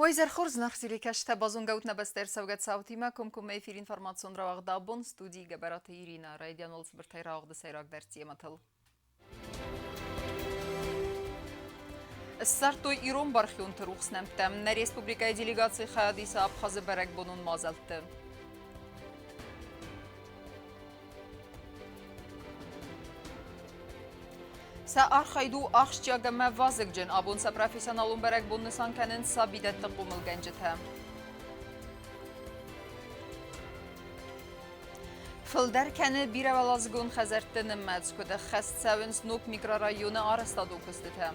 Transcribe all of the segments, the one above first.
وایزر خورز نخزیلی کشته بازون گوت نبستر سوگت ساوتی ما کم ایفیر انفرماسیون را وقت دابون ستودی گبرات ایرینا رایدیان ولس برتای را وقت سیراک درسی مطل السرطو ایرون برخیون تروخ نمتم نری اسپوبلیکای دیلیگاسی خیادیس ابخاز برک بونون مازلتم سأرخيدو أخشى جمع وازق جن أبون سبروفيسيونالون برك بون نسان كنن سابيدة تقوم الجنجتها فلدر كان بيرا ولازقون خزرتن مدز كده خست سوينس نوك ميكرا رايون آرستادو كستتها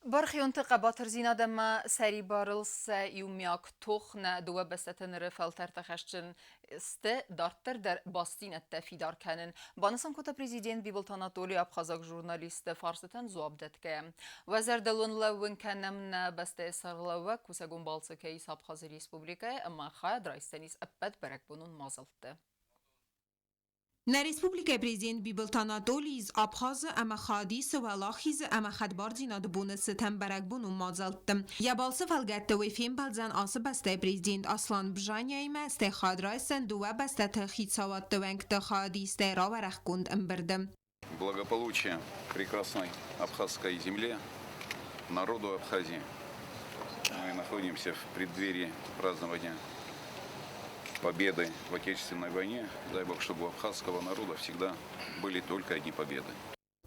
برخی انتخابات رزینا دم سری بارلس یومیاک توخ نه دو بستن رفالتر تخشن است دارتر در باستین التفیدار کنن بانسان کتا پریزیدین بیبلتانا دولی ابخازاک جورنالیست فارستن زواب داد که وزر دلون لون کنم نه بسته سرلوه کسگون بالسه که ایس ابخاز ریسپوبلیکه اما خواه درایستنیس ابد برک بونون مازلته Na Respublika Prezident Bibiltanatoli iz Abxaz ama xadis و لاخیز اما خدبارزی نادبون ستم برگبون و مازلتم یا بالسه فلگت و فیم بلزن آسه بسته پریزیدنت اصلان بجانیای ما استه خادرایستن دو بسته تخیط سواد دوانک تخادیس را ورخکوند امبردم. Благополучие прекрасной абхазской земле, народу Абхазии. Мы находимся в преддверии празднования победы в Отечественной войне. Дай Бог, чтобы у абхазского народа всегда были только одни победы.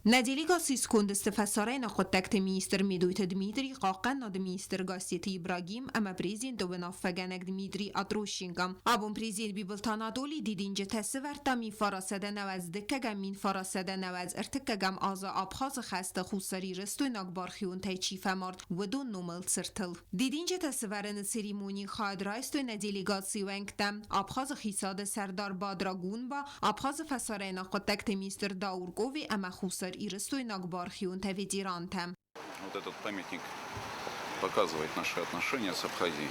ندیلیگا سیسکوند استفسارین خود تکت مینیستر میدویت دمیتری قاقن ناد مینیستر گاسیت ابراهیم اما پریزیدنت و نافگنگ دمیتری اتروشینگام ابون پریزیدنت بیبلتانا دولی دیدینجه تسورتا می فراسده نوز دکگم مین فراسده نوز ارتکگم آزا ابخاز خسته خوصری رستو ناگبارخیون تای چیفه مرد و دون نومل سرتل دیدینجه تسورن سریمونی خواهد رایستو ندیلیگا سیوانگتم ابخاز خیساد سردار بادراگون با ابخاز فسارین خود تکت مینیستر داورگوی اما خوصر Вот этот памятник показывает наши отношения с Абхазией.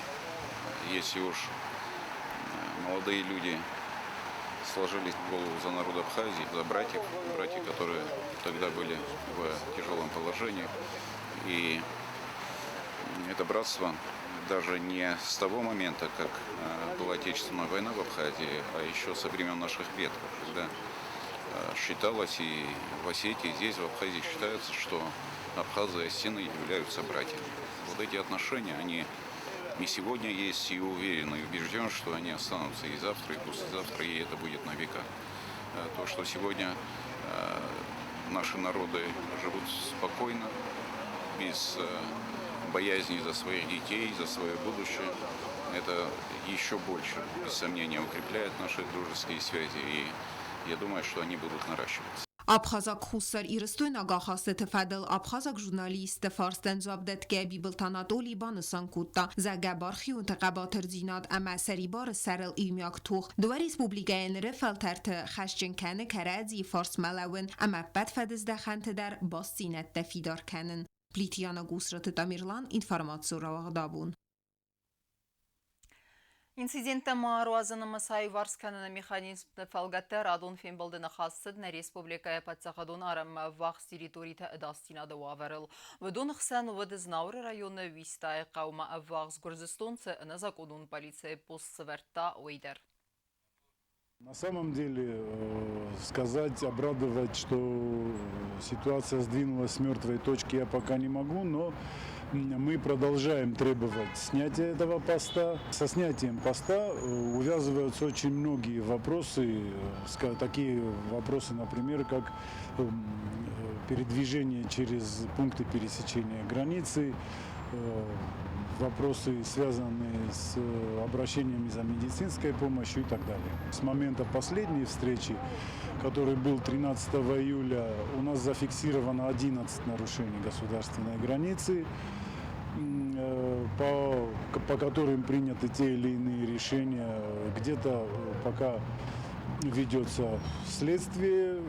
Если уж молодые люди сложили голову за народ Абхазии, за братьев, которые тогда были в тяжелом положении. И это братство даже не с того момента, как была Отечественная война в Абхазии, а еще со времен наших предков, когда считалось и в Осетии, здесь, в Абхазии, считается, что абхазы и осетины являются братьями. Вот эти отношения, они и сегодня есть, и уверен, и убежден, что они останутся и завтра, и послезавтра, и это будет на века. То, что сегодня наши народы живут спокойно, без боязни за своих детей, за свое будущее, это еще больше, без сомнения, укрепляет наши дружеские связи, и я думаю, что они будут наращиваться. ابخازاک خوصر ایرستوی نگاه خواست تفادل ابخازاک ژورنالیست فارستن زابدت که بیبلتاناتولی بانسان کوتا زگه بارخی انتقابات رزیناد اما سریبار سرل ایمیاک توخ دو ریسپوبلیکین رفلترت خشجن کنه کرازی فارس ملون اما بد فدزده خنت در باستینت تفیدار کنن. پلیتیانا گوسرت تامیرلان انفرماتسو را وغدابون. Инцидентта маруазына масай варсканына механизм фалгатта радон фембалдына хассыд на республика патсахадон арам вахс территорита эдастина дававарыл. Вдон хсан вдызнаур района вистай қаума вахс гурзистонцы на законун полиция постсверта ойдер. На самом деле, сказать, обрадовать, что ситуация сдвинулась с мертвой точки, я пока не могу, но мы продолжаем требовать снятия этого поста. Со снятием поста увязываются очень многие вопросы, такие вопросы, например, как передвижение через пункты пересечения границы, вопросы, связанные с обращениями за медицинской помощью и так далее. С момента последней встречи, который был 13 июля, у нас зафиксировано 11 нарушений государственной границы, по которым приняты те или иные решения. Где-то пока ведется следствие.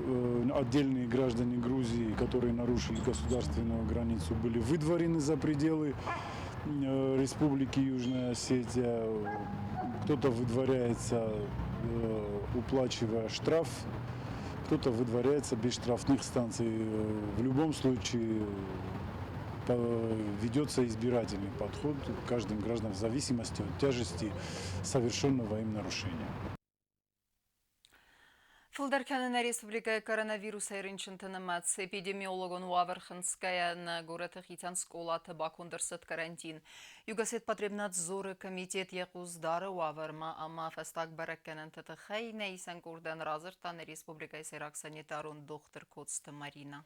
Отдельные граждане Грузии, которые нарушили государственную границу, были выдворены за пределы Республики Южная Осетия. Кто-то выдворяется, уплачивая штраф кто-то выдворяется без штрафных станций. В любом случае ведется избирательный подход к каждым гражданам в зависимости от тяжести совершенного им нарушения. Филдарканына республика коронавирус айрынчынтынымац эпидемиологон Уаварханская на город Хитянсколаты бакундырсыт карантин. Югасет потребнадзоры комитет якуздары Уаварма, ама фастак баракканын тытыхай нейсен курдан разыртан республика сайрак санитарун доктор Коцты Марина.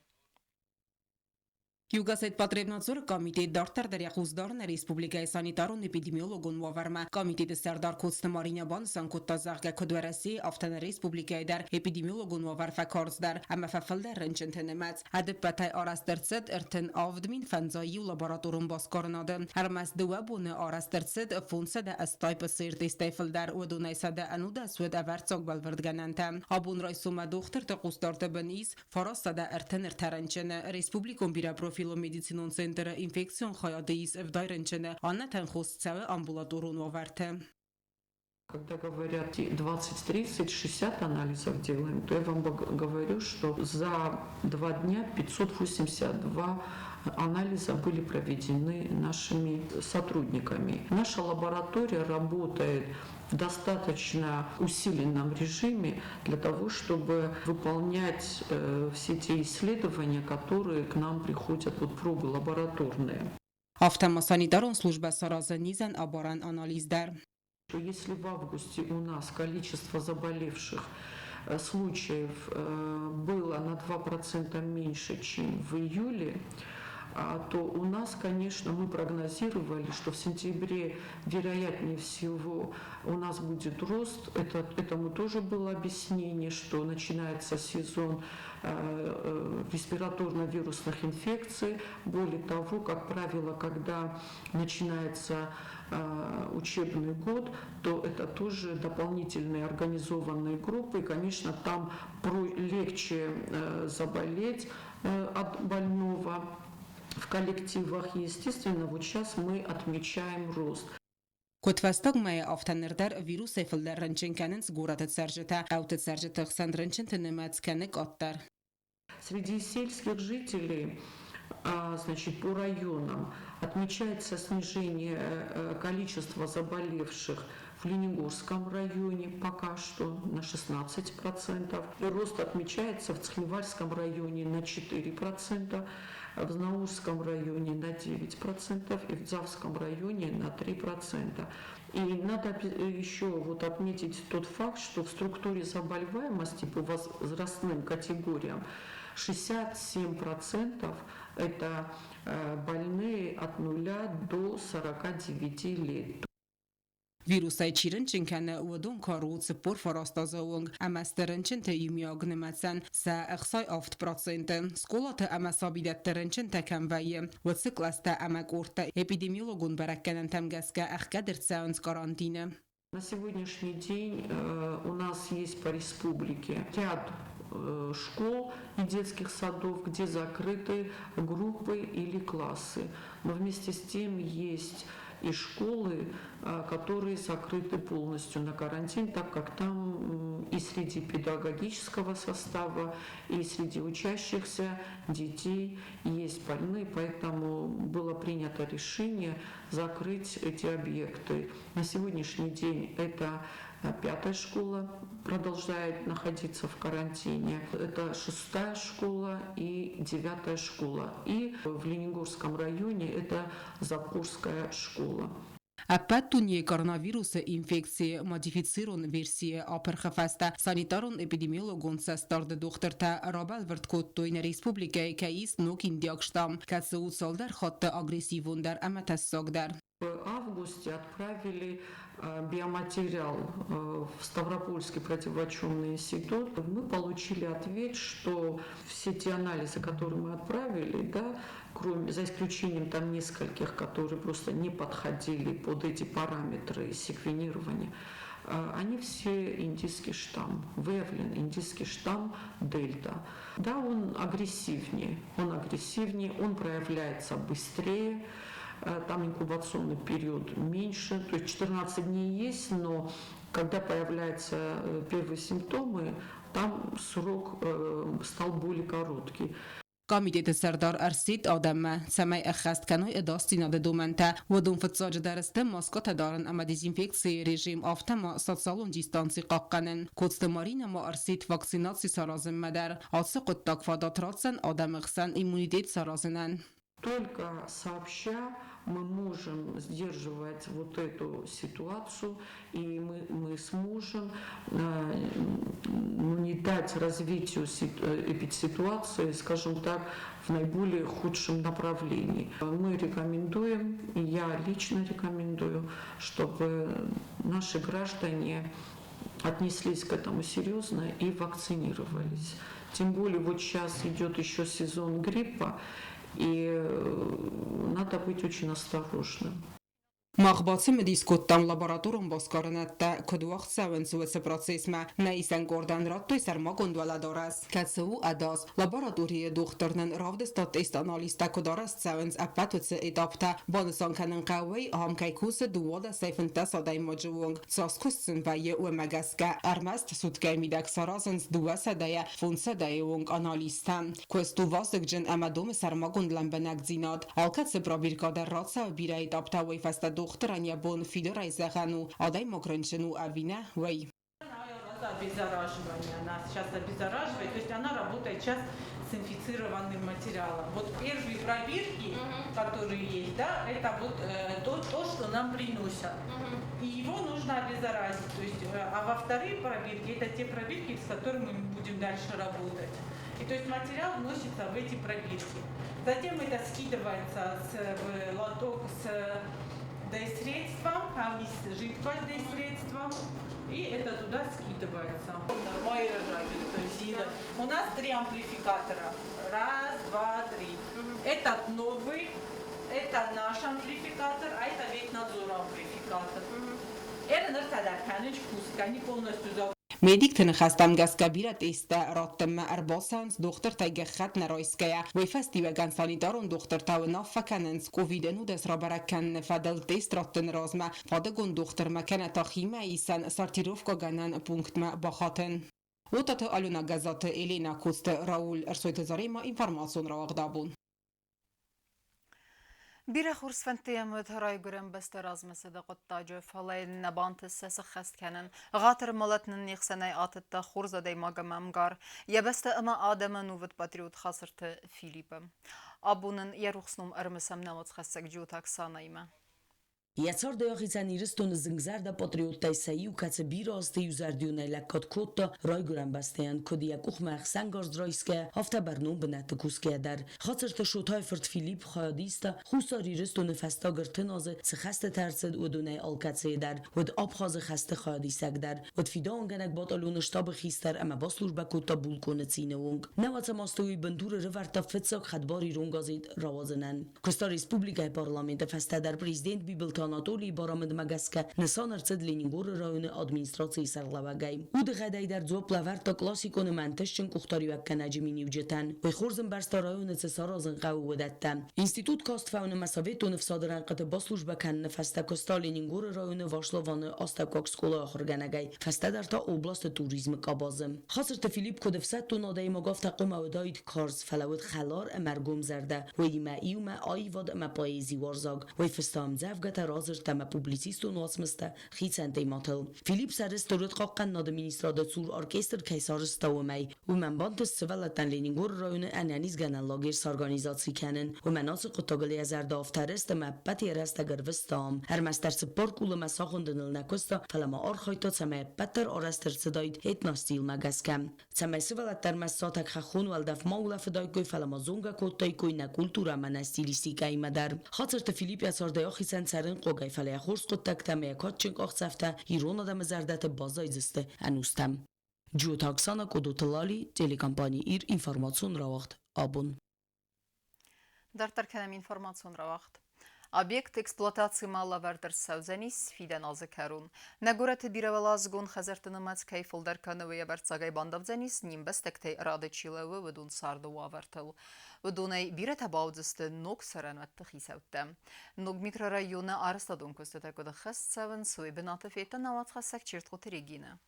Югасет потребнадзор комитет доктор Дарьяхуздорна республикայի санիտարուն էպիդեմիոլոգուն Ուավարմա комитеты Սարդար Կոծտը Մարինա Բանսան Կոտազաղգա Կոդվարասի ավտան ռեսպուբլիկայի դար էպիդեմիոլոգուն Ուավարֆա Կորզդար ամաֆաֆլդար ռնչընթնմած ադպատայ արաստերցդ երթն ավդմին ֆանզայի լաբորատորում բասկորնադը հարմաս դուաբունը արաստերցդ ֆունսա դա աստայպը սերտեստեֆլդար ուդունայսա դա անուդա սուդ ավարցոկ բալվրդգանանտա աբուն ռայսումա դոկտոր տყուստորտը բնիս ֆորոսա դա երթն երթարանչնը ռեսպուբլիկոն բիրա Медицинон центра инфекцион хаядеис вдайренчене Анна Тенхосцеве амбулаторун варте. Когда говорят 20, 30, 60 анализов делаем, то я вам говорю, что за 2 дня 582 анализа были проведены нашими сотрудниками. Наша лаборатория работает в достаточно усиленном режиме для того, чтобы выполнять все те исследования, которые к нам приходят, вот пробы лабораторные. Автомасанитарон служба Саразанизан абаран анализдар. Если в августе у нас количество заболевших случаев было на 2% меньше, чем в июле, то у нас, конечно, мы прогнозировали, что в сентябре, вероятнее всего, у нас будет рост. Этому тоже было объяснение, что начинается сезон респираторно-вирусных инфекций. Более того, как правило, когда начинается учебный год, то это тоже дополнительные организованные группы. И, конечно, там легче заболеть от больного в коллективах. И, естественно, вот сейчас мы отмечаем рост. Կոթվաստող մայ ավտաներդար վիրուս է ֆլդար ռնչենկանենց գուրատը ծարժետա, աուտը ծարժետը խսան ռնչենտնմած կանեք օտտար. Среди сельских жителей, значит, по районам отмечается снижение количества заболевших в Ленигорском районе пока что на 16%. Рост отмечается в Цхинвальском районе на 4%. В Знаурском районе на 9% и в Дзавском районе на 3%. И надо еще вот отметить тот факт, что в структуре заболеваемости по возрастным категориям 67% это больные от 0 до 49 лет. Վիրուսայ չիրնչնքանը ուդուն կարուց պոր ֆորոստազոունգ ամաստերնչնտը իմիոգնմացան սա ախսայ ավտ պրոցենտը սկոլատը ամասաբիդət տրնչնտը կամվայը վցկլաստը ամակորտը эпидемиологун баракканан тамгаска ахкадырцаунс карантина. На сегодняшний день у нас есть по республике ряд школ и детских садов, где закрыты группы или классы. Но вместе с тем есть и школы, которые закрыты полностью на карантин, так как там и среди педагогического состава, и среди учащихся детей есть больные, поэтому было принято решение закрыть эти объекты. На сегодняшний день это 5-я школа продолжает находиться в карантине. Это 6-я школа и 9-я школа. И в Ленигорском районе это Запорская школа. Апаттунье коронавируса инфекции модифицирон версия аперхафаста санитарон эпидемиологон састарда докторта Рабал Верткоттойн республика каис нокин диагштам кацаут солдар хотта агрессивундар аматассогдар. В августе отправили биоматериал в Ставропольский противочумный институт. Мы получили ответ, что все те анализы, которые мы отправили, да, за исключением там нескольких, которые просто не подходили под эти параметры секвенирования, они все индийский штамм, выявлен индийский штамм дельта. Да, он агрессивнее, он проявляется быстрее. Там инкубационный период меньше, то есть 14 дней есть, но когда появляются первые симптомы, там срок стал более короткий. Կամիտետը Սերդար Արսիտ Ադամը Սամայ Ախաստկանոյ Էդոստինադե դոմենտա Ոդում ֆծոջը դարստը Մոսկոտա դարն ամա դեզինֆեկցիի ռեժիմ ավտամա սոցիալուն դիստանցի կաղկանեն Կոծտը Մարինա մա Արսիտ վակցինացի սարազն մադար Ացը կոտտակ ֆադատրացն Ադամը խսան իմունիտետ саразынан Только сообща мы можем сдерживать вот эту ситуацию, и мы сможем не дать развитию эпидситуации, скажем так, в наиболее худшем направлении. Мы рекомендуем, и я лично рекомендую, чтобы наши граждане отнеслись к этому серьезно и вакцинировались. Тем более вот сейчас идет еще сезон гриппа, и надо быть очень осторожным. Մաղբացի մդիսկոտտան լաբորատորում բոսկարնատտա կդուաղ սավնցուվեցը պրոցեսմա նայիսան գորդան ռատտոյ սարմագոն դվալադորաս կացու ադաս լաբորատորիը դուխտորնն ռավդստա տեստ անալիստա կդարաս սավնց ապատվեցը էդապտա բանսան կանն կավեի համկայքուսը դուոդա սեյֆնտա սադայ մոջուոնգ ծասկուսցն վայե ու մագասկա արմաստ սուտկայ միդակ սարազնց դուվասա դայա ֆունսա դայեոնգ անալիստա կուեստու վասդկ ջն ամադոմ սարմագոն լամբանակ ձինատ ալկացը պրաբիրկադա ռացա բիրայ դապտա վայֆաստա доктор Аньябон Фидора Изахану, Адай Мокранчину Авина Вэй. Обеззараживание, она сейчас обеззараживает, то есть она работает сейчас с инфицированным материалом. Вот первые пробирки, которые есть, да, это вот то, что нам приносят. И его нужно обеззаразить. То есть, а во вторые пробирки, это те пробирки, с которыми мы будем дальше работать. И то есть материал вносится в эти пробирки. Затем это скидывается в лоток с средством, там есть жидкость средством, и это туда скидывается. Мои то есть у нас 3 амплификатора. Раз, два, 3. Этот новый, это наш амплификатор, а это ветнадзор амплификатор. Это наш тадарканыч пуск, они полностью Медик тнхастам гаскабира теста раттма арбосанс доктор тайгахат наройская вефастива гансанитарон доктор тауна факаненс ковидену дес рабаракан фадал тест раттен разма фадагун доктор макана тахима исан сортировка ганан пунктма бахатен Утата алюна газата Елена Куста Рауль Арсойтазарема информацион равагдабун بير خورس فنتي مدهراي قرن بستراز مسدق الطاجة فلاين نبانت السس خست كنن غاتر ملتن نيخسناي آتت خورز داي ماغا ممغار يبست اما آدم نوفت باتريوت خاصرت فيليب أبونن يروخسنوم أرمسم نموت خسك جوتاك سانايما Яцар даяхицан ирстон зингзарда патриоттай саю каце бирасте юзардюнай лаккат котта райгуран бастеян кодияк ухмах сангорз райске هفته برنامه بنت کوسکه در خاطر تشوتای فرد فیلیپ خیادیستا خوساری رستون فستا گرتنازه سخست ترسد و دونای آلکتسه در ود آبخاز خسته خیادیسک در ود فیدا آنگنک بات آلون شتاب خیستر اما باسلور بکوتا بولکونه تینه ونگ نوات ماستوی بندور رورتا فتساک خدباری رونگازید روازنن کستا ریسپوبلیکای پارلامنت فستا در پریزیدنت بیبلتا Anatoliy Baramid Magaska Nesan Arced Leningor rayonu administratsiyi sarlavagay. Ud ghaday dar zopla varta klassikon mantashchin kuxtari wa kanajimi nivjetan. Ve khorzin barsta rayonu sarazin qawwadatta. Institut kast faun masavetun fsadran qat baslujba kan fasta kosta Leningor rayonu Varslovani Ostakok skola akhirganagay. Fasta dar ta oblast turizm qabazim. Khasirta Filip kodefsat tu naday magafta qomawdayt kars falawt khalar amargum zarda. Ve iuma ayvad ma payezi warzag. Ve fastam zavgata Tama publicistu nosmista khitsante matel Filip Saristorut qaqqan nad ministrada sur orkestr kaysarista umay u man bant svalatan Leningor rayonu ananiz ganan lager organizatsiya kanen u manas qutagali azarda aftarist ma patierasta garvistam her master sport ul masaqundnil nakosta falama arkhayta sama patter arastir sidayt etnastil magaskam sama svalatar masatak khun waldaf maula fday koy falama zonga kotay koy na kultura manastilistика imadar khatirta Filip yasarda khisan sarin قوگای فلی خورس قد تکتم یکات چنگ آخصفته ایران آدم زردت بازای زسته انوستم. جو تاکسانا کدو تلالی تلی کمپانی ایر انفرماسیون را وقت آبون. در ترکنم انفرماسیون را وقت. Объект эксплуатации малавардер саузанис фиден азыкарун. Нагурат биравалазгун хазартынымац кайфылдар кановые барцагай бандавзанис нимбестектей радычилавы выдун сарды вавартыл. Выдунай бирата баудзысты ног саранватты хисаутта. Ног микрорайона арыстадун көстетекуды хас савын суй бинаты фейта нават хасак чертхуты регина.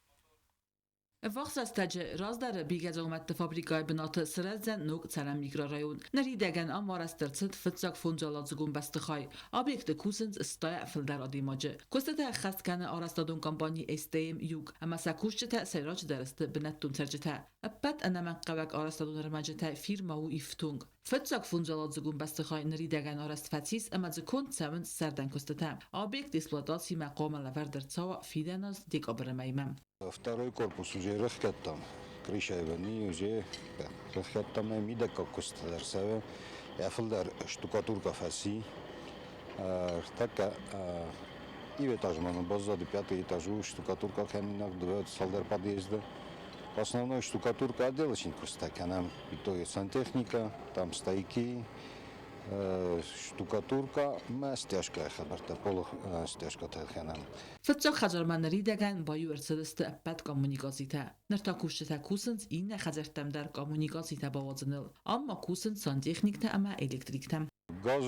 Վաղսաստաջը ռազդարը բիգազողմատ ֆաբրիկայ բնատը սրազեն նուկ ցարան միկրոռայուն նրիդագան ամարաստրցդ ֆծակ ֆունջալածգուն բաստխայ օբյեկտը կուսընց ստայ ֆլդար ադիմաջը կոստատա խաստկանը արաստադուն կամպանի STM յուկ ամասակուշչը սերոջ դերստը բնատուն ցերջթա ապատ անամակ qavak արաստադուն ռմաջթա ֆիրմա ու իֆտունգ ֆծակ ֆունջալածգուն բաստխայ նրիդագան արաստվացիս ամածկոն ցավն սարդան կոստատա օբյեկտ էքսպլուատացիա մaqoma լավարդրցава ֆիդանոս դիկոբրմայմամ Второй корпус уже рахкаттам. Крыша вани уже рахкаттам мида кокустарсаве. Яфлдар штукатурка фаси. Така и этаж мана базады пятый этажу штукатурка хеминак два салдар подъезда. Основной штукатурка отделочник стаканам. И то есть сантехника, там стойки. Штукатурка, стяжка хабарта, пол стяжка таханам. Фծակ խազարմանների դեգան բայու երցդստը ապատ կոմունիկացիա նրտակուշտա կուսընց ինը խազարտամդար կոմունիկացիա բավածնել ամма կուսընց сантехникта ама электрикта Газ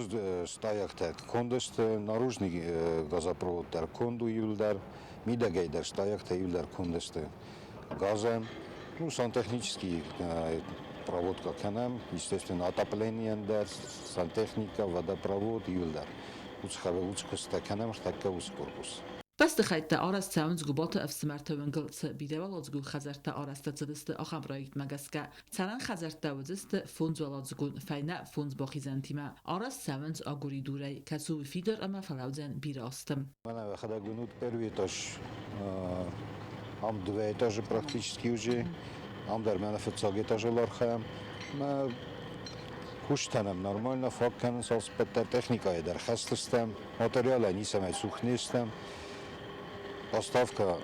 стояк кондест наружный газопровод дар конду юлдар мидагайдар стояк юлдар кондест газен ну сантехнический проводка канам естественно отопление дар сантехника водопровод юлдар уцхаве уцкоста канам така ус корпус Բաստխայտը արած ցավնց գուբոտը ավսմարտը վնգլցը բիդեվալոցգու խազարտը արաստը ծդստը ախամ պրոյեկտ մագասկա ցարան խազարտը ուզստը ֆունձոլոցգուն ֆայնա ֆունձ բոխիզանտիմա արած ցավնց ագուրի դուրայ կասու ֆիդեր ամա ֆալաուձեն բիրաստım Она выхода первый этаж ам два этажа практически уже ам дар мене фцаг этажлар хам Куштанам нормально факкан соцпетта техника дар хастыстам материалы нисамай сухнистам Поставка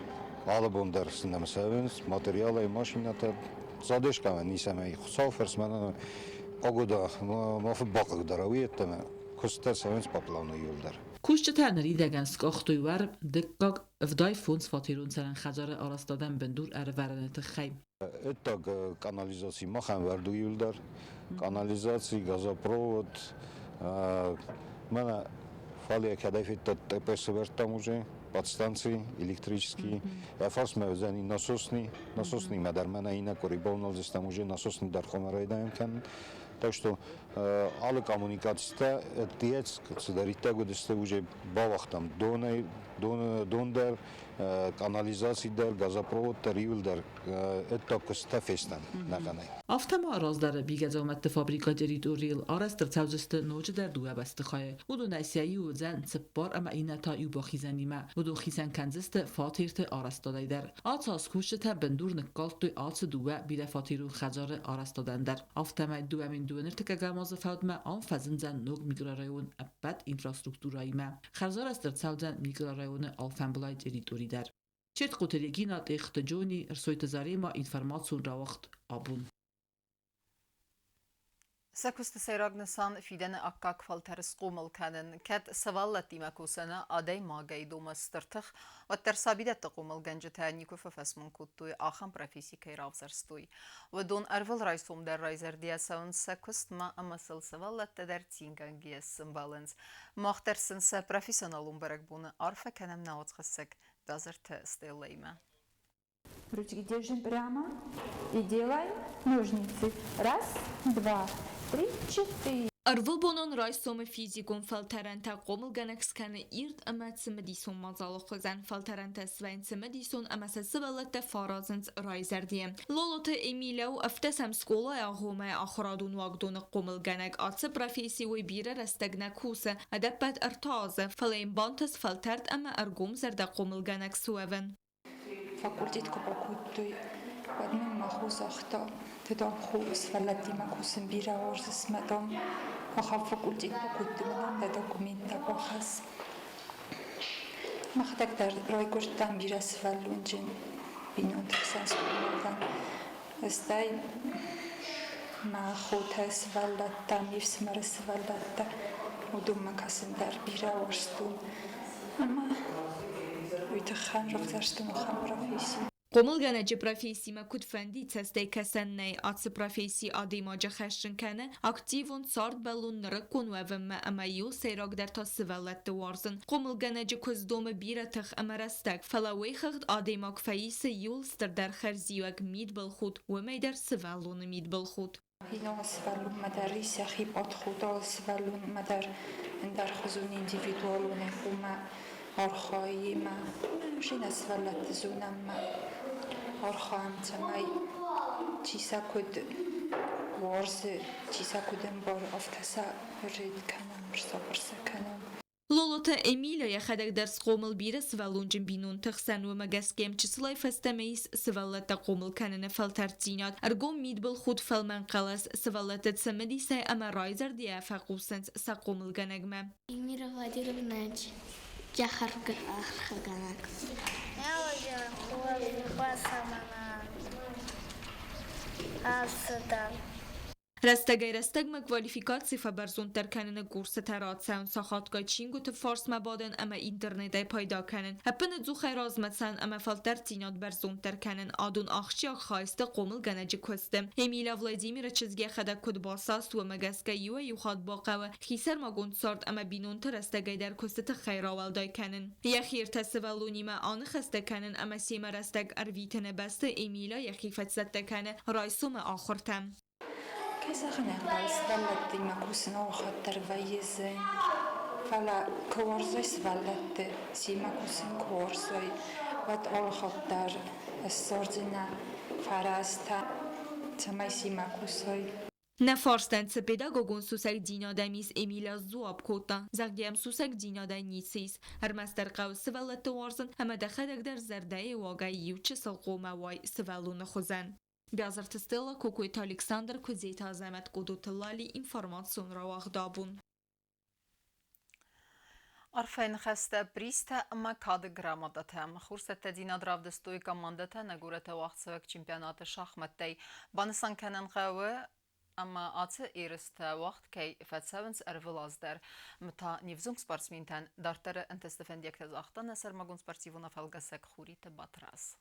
албом дарсынам севенс материалы машината задешкам нисамай соферс мана погода маф бакык даравиеттаме костер севенс по плану юлдар Кушчтанери деган скохтуйвар деккак вдай фунс фатирун царан хазары арастадан бендур арваранеты хай Это канализация махан варду юлдар канализация газопровод мана фалия кадафит ТПС-вертам уже подстанции электрические. Я фарс мевзани насосный мадар мана ина корибовнал здесь там уже насосный дар хомарайдаем кан. Так что alle коммуникация тец содарите годесте уже бавахтам дондар канализация дар газопровод таривдар это костафестан наганай. Автома раздары бигазомат фабрика территориал арастрцаузсты ночи дар дуа бастхай. Удунайсияи узан цпар ама ината ю бахизанима. Удун хизан канзсты фатирte arastadayдар. Atsas kuşta bendur nkaltu ats duva bile fatiru khazar arastadandar. Автома duva min dunerteka gamaz faudma an fazinzan nog mikrorayun abad infrastrukturayma. Khazar astrcauzan mikrorayun alfanblay territoriydar. Чет қутелегина техтаджони рсойтазарема информацию равахт абун. Сакуст сайрагнасан фиден аккак фалтарс قومل كانن كات سوالتي مكوسنا ادي ماغي دومسترتخ وترسابيدت قومل گنجتا نيكوف فسمن كوتوي اخم بروفيسي كيرافزرستوي ودون ارفل رايسوم در رايزر ديا ساون ساكوست ما امسل سوالت در تينگانگيس سمبالنس مخترسن س профессионалум برگبون عرف کنم ناوت خسك دازرت استيليما Ручки держим прямо и делаем ножницы. Раз, два, три, четыре. Arvılbonun raysomu fizikun faltaranta qomulganakskani irt amatsimidison mazalokuzan faltaranta svainsimidison amasasivalatta farazins rayzardiyem. Lolote Emilau aftasam skola ya home akhradun wagdun qomulganak atsi profesi ve bira rastagna kusa adappat artaze falain bantas faltart ama argum zarda qomulganak suaven. Факультет купакутой одним махусахта тедам хус фалати макусен бира орзис мадам аха факультет купакутой на документа бахас махтактар райгуртан бира сфалунжин бинон тексанс кумадан estai махутас фалата мивсмарс фалата удум макасендар бира орстун ама ويتخان رفتارشتم وخام رفيسي قوملگانه پروفیسی ما کد فندی تستی کسان نی آتس پروفیسی آدی ما جخشن کنه اکتیون سارد بلون نرکون و وم اما یو سیراک در تا سوالت دوارزن قوملگانه کز دوم بیره تخ امرستک فلاوی خد آدی ما کفایس یول ستر در خرزیوگ مید بالخود و می در سوالون مید بالخود. اینا سوالون مداری سخیب آت خدا سوالون مدار در خزون اندیویدوالون خوما آرخایی ما مشین سوالت زونم ما آرخام تمای چیزا کد وارز چیزا کدم بار افتسا رید کنم برسا کنم. لولوتا امیلیا خدک درس قومل بیره سوالونجن بینون تخسن و مگسکیم چسلای فستمیس سوالتا قومل کنن فلترتینات ارگوم مید بل خود فلمن قلس سوالتا تسمدی سای اما رایزر دیا فقوسنس سا قومل گنگمه. Эмира Владимировна Яхарга Ахаганак. Я уже хвасамана Асадан. رستگ ما کوالیفیکات برزون تر کنن کورس ترات سان ساخاتگاه چینگو تا فارس مبادن اما اینترنت پیدا کنن هپن زو خیراز متسن اما فلتر تینات برزون تر کنن آدون آخشی خواست قومل گنج کستم امیلا ولادیمیر چزگی خدا کد باساست و مگسکه یو خاد باقوه خیسر ما گوند سارد اما بینون تر رستگی در کست خیراول دای کنن یخیر تسوالونی ما آن خسته کنن اما سیما رستگ ارویتن بسته امیلا یخیفت زده کنه رایسوم آخرتم كيسا خنقبل سفلت ديما كوسنا وخطر ويزن فلا كورزوي سفلت سيما كوسن كورزوي وات أول خطر السردنا فراستا تماي سيما كوسوي نفارستن سپیداگوگون سوسک دینادمیس امیلا زواب کوتا زغدیم سوسک دینادا نیسیس هر مستر قو سوالت وارزن همه دخدک در زرده واقعی یوچه سلقومه وای سوالون خوزن بیازرت استلا کوکویت الکساندر کوزیت ازمت قدوت لالی اینفورماسیون را واخدابون. عرفين خسته بريستا اما كاد گرامادتهم خورسة تدينا دراف دستوي كماندتا نگورة وقت سوك چمپيونات شاخمتي بانسان كنن قوة اما آت ایرستا وقت كي فتسابنس ارفلازدر متا نيفزونگ سپارسمينتن دارتر انتستفن ديك تزاختا نسر مگون سپارسيونا فالگسك خوري تباتراس.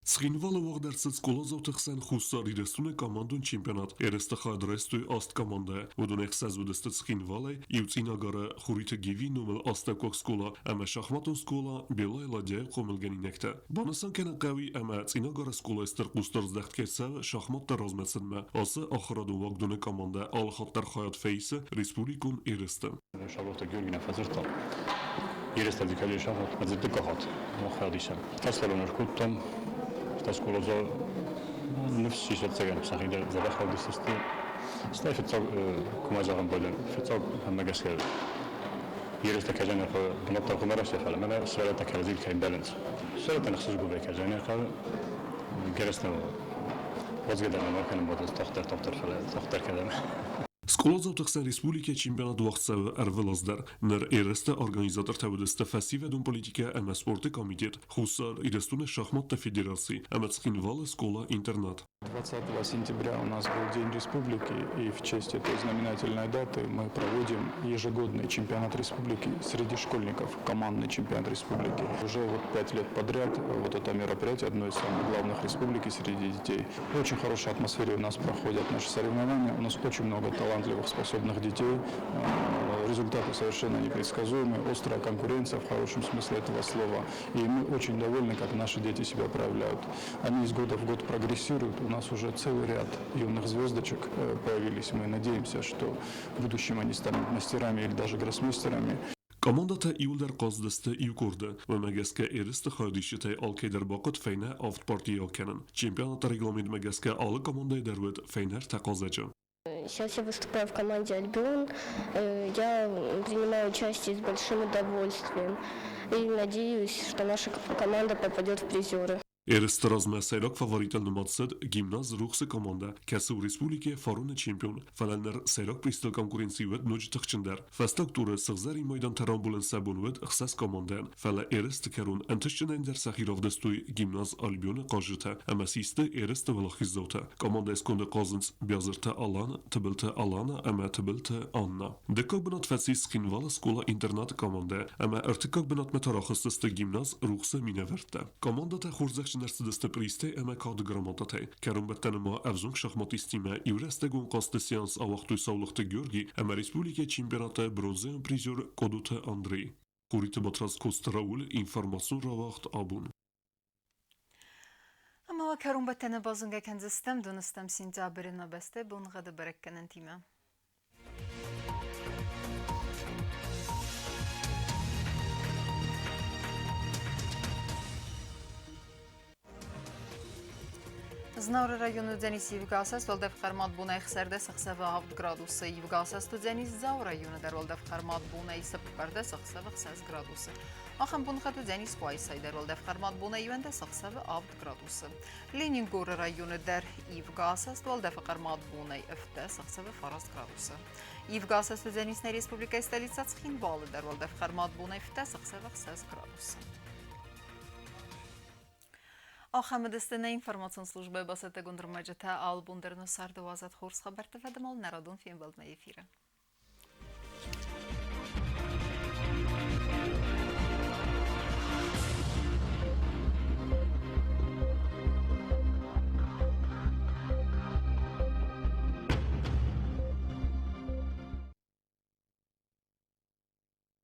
Սխինվալը ողդարցած կոլոզով թխսեն խուսար իրեստուն է կամանդուն չիմպենատ երեստախա դրեստույ աստ կամանդը է ոդուն էխսազ վդստը սխինվալ է իուց ինագարը խուրիթը գիվի նոմել աստակող սկոլա ամը շախմատուն սկոլա բելա է լադյայ խոմելգենի նեկտը բանասան կենը qավի ամը ինագարը սկոլա էստր կուստոր զդեղտ կերսավը շախմատ տարազմեցն մը ասը ախրադուն վագդուն է կամանդը ալխատտար խայատ ֆեյսը ռիսպուլիկուն իրեստը Շարլոտը Գյորգինը ֆազերտալ երեստա դիկալի շախմատ մազետը կախատ մոխադիշան տասլոնոր կուտտոմ Сколозо нефсі шатсеген сахіде зарахал дисисти стай фецал кумазарам болен фецал хаммагасгер يرست كجانر بنطق مرة شفال ما سؤال تكرزيل كاين بالانس سؤال تنخصص جوه كجانر قال جلسنا وزقدنا ما كان بود تختار كلام Սկոլոզով տղսան Ռեսպուլիկա չիմպիոնատ վաղցավը արվելազդար նր երեստը օրգանիզատոր թավդստը ֆասիվեդուն պոլիտիկա ամա սպորտի կոմիտետ խուսար իրեստուն է շախմատը федерации ամա цхинвала скола интернат 20 сентября у нас был День Республики, и в честь этой знаменательной даты мы проводим ежегодный чемпионат республики среди школьников, командный чемпионат республики. Уже вот 5 лет подряд вот это мероприятие одно из самых главных республики среди детей. В очень хорошей атмосфере у нас проходят наши соревнования, у нас очень много талантливых, способных детей. Результаты совершенно непредсказуемые, острая конкуренция в хорошем смысле этого слова. И мы очень довольны, как наши дети себя проявляют. Они из года в год прогрессируют. У нас уже целый ряд юных звездочек появились. Мы надеемся, что в будущем они станут мастерами или даже гроссмейстерами. Կոմանդատը իուլդեր կոզդստը իուկուրդը, մեմեգեսկե երստը խայդիշիտ է ալքեդեր բակոտ ֆեյնը ավտ պարտիո կենն։ Չեմպիոնատը ռեգլամենտ մեգեսկե ալը կոմանդայ դերվետ ֆեյներ տակոզեջը։ Сейчас я выступаю в команде «Альбион». Я принимаю участие с большим удовольствием и надеюсь, что наша команда попадет в призеры. Երստրոզմը սերոք ֆավորիտը նմացդ գիմնազ ռուխսը կոմանդա կասու ռեսպուլիկե ֆորունը չեմպիոն ֆալաներ սերոք պրիստել կոնկուրենցիվետ նոջ թխչնդար ֆաստակ տուրը սղզարի մոյդան թրամբուլեն սաբունվետ խսաս կոմանդան ֆալա երստը կերուն ընթշչնեն դեր սախիրով դստույ գիմնազ ալբիոնը qajıta ամասիստը երստը վլախիզոտը կոմանդա սկոնդը qazınց բյազրտը ալան տբլտը ալանը ամա տբլտը աննա դեկոք բնոտ ֆասի սխինվալը սկոլա ինտերնատ կոմանդա ամա ըրտիկոք բնոտ մետարախստը գիմնազ ռուխսը մինավերտը կոմանդա խուրզախ ներսդստը պրիստե էմե կաղդը գրամատատե, կերում բտենմա ավզունք շախմատիստիմը իուրեստեգուն կոնստեսիանս ավախտույ սավլղտը գյորգի, էմե ռեսպուլիկե չիմպիոնատը բրոնզեն պրիզյոր կոդութը Անդրեի։ Խուրիտը բատրած կոստրաուլ ինվարմասուն ռավաղտ աբուն։ Ama kerun betene bazınga kenzistem dönüstem sincaberina beste bunga da berekkenen time. Znavr rayonu Deniz Yevgasas Voldev Kharmat Bunay Xserde Saxsava 7 gradusu Yevgasas Deniz Zav rayonu der Voldev Kharmat Bunay Sapkarda Saxsava 6 gradusu Axam Bunxa Deniz Qoysay der Voldev Kharmat Bunay Yevende Saxsava 7 gradusu Leningor rayonu der Yevgasas Voldev Kharmat Bunay Ifte Saxsava 2 gradusu Yevgasas Deniz Respublika столица Цхинвалы der Voldev Kharmat Bunay Ifte Saxsava 6 gradusu Ахамедестене информационная служба басата гундермаджата албундерно сарда вазат хорс хабарта ведомал народун филм в эфире.